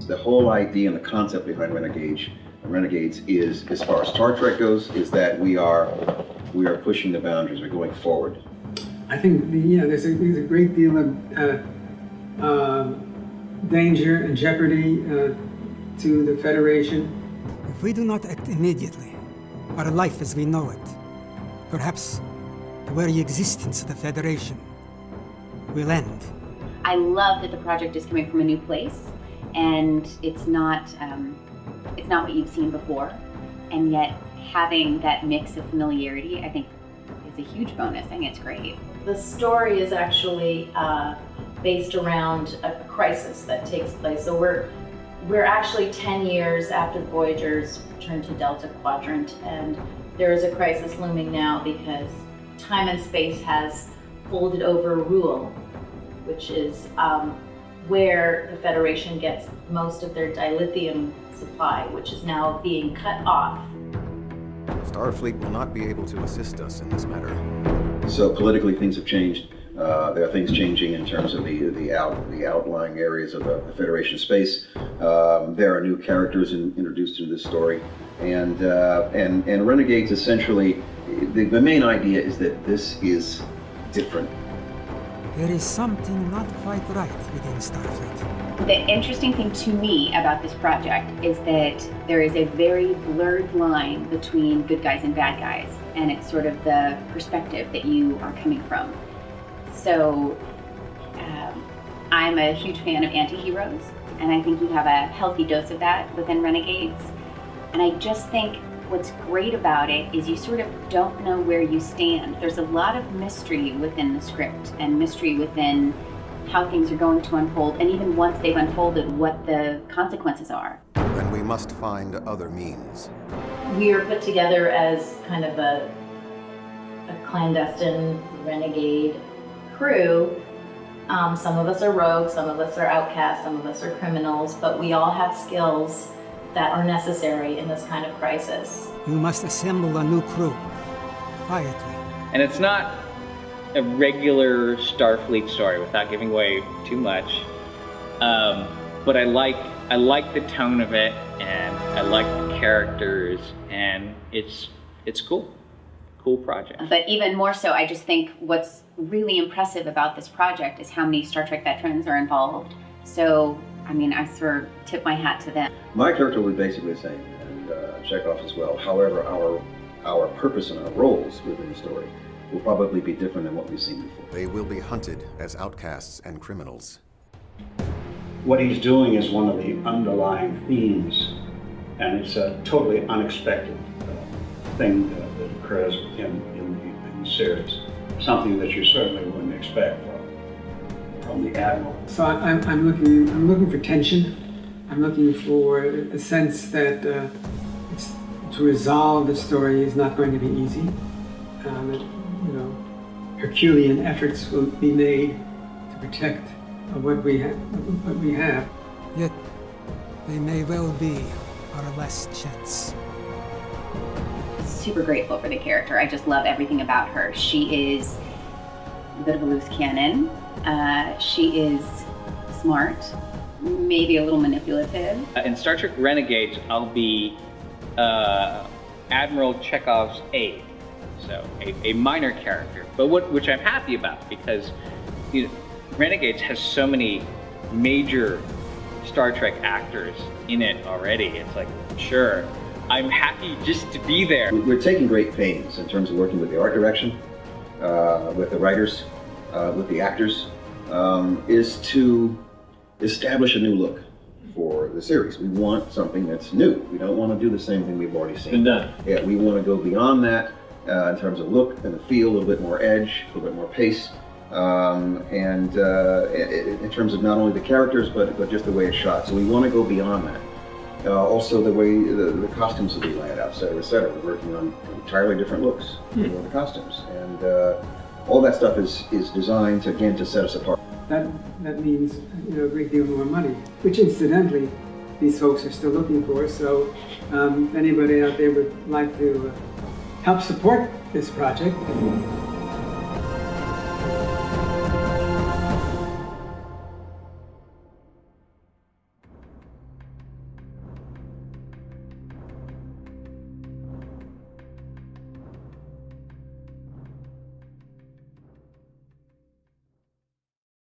The whole idea and the concept behind Renegades is, as far as Star Trek goes, is that we are pushing the boundaries. We're going forward. I think there's a great deal of danger and jeopardy to the Federation. If we do not act immediately, our life as we know it, perhaps the very existence of the Federation, will end. I love that the project is coming from a new place, and it's not what you've seen before, and yet having that mix of familiarity, I think, is a huge bonus. I think it's great. The story is actually based around a crisis that takes place. So we're actually 10 years after the Voyagers returned to Delta Quadrant, and there is a crisis looming now because time and space has folded over Rule, which is where the Federation gets most of their dilithium supply, which is now being cut off. Starfleet will not be able to assist us in this matter. So politically, things have changed. There are things changing in terms of the outlying areas of the Federation space. There are new characters introduced into this story, and Renegades essentially, the main idea is that this is different. There is something not quite right within Starfleet. The interesting thing to me about this project is that there is a very blurred line between good guys and bad guys, and it's sort of the perspective that you are coming from. So I'm a huge fan of anti-heroes, and I think you have a healthy dose of that within Renegades. And I just think what's great about it is you sort of don't know where you stand. There's a lot of mystery within the script and mystery within how things are going to unfold, and even once they've unfolded, what the consequences are. Then we must find other means. We are put together as kind of a clandestine renegade crew. Some of us are rogues, some of us are outcasts, some of us are criminals, but we all have skills that are necessary in this kind of crisis. You must assemble a new crew, quietly. And it's not a regular Starfleet story, without giving away too much. But I like the tone of it, and I like the characters, and it's cool. Cool project. But even more so, I just think what's really impressive about this project is how many Star Trek veterans are involved. So, I mean, I sort of tip my hat to them. My character was basically the same, and Chekhov's as well. However, our purpose and our roles within the story will probably be different than what we've seen before. They will be hunted as outcasts and criminals. What he's doing is one of the underlying themes, and it's a totally unexpected thing that occurs with him in the series. Something that you certainly wouldn't expect from the Admiral. So I'm looking for tension. I'm looking for a sense that to resolve the story is not going to be easy. Herculean efforts will be made to protect what we have. Yet, they may well be our last chance. Super grateful for the character. I just love everything about her. She is a bit of a loose cannon. She is smart, maybe a little manipulative. In Star Trek Renegades, I'll be Admiral Chekhov's aide, so a minor character, but which I'm happy about because Renegades has so many major Star Trek actors in it already. It's like, sure, I'm happy just to be there. We're taking great pains in terms of working with the art direction, with the writers, with the actors, is to establish a new look for the series. We want something that's new. We don't want to do the same thing we've already seen. Been done. Yeah, we want to go beyond that in terms of look and the feel, a little bit more edge, a little bit more pace, and in terms of not only the characters, but just the way it's shot. So we want to go beyond that. Also the way the costumes will be laid out, et cetera, et cetera. We're working on entirely different looks for the costumes. And all that stuff is designed to set us apart. That means a great deal more money, which incidentally these folks are still looking for. So if anybody out there would like to help support this project,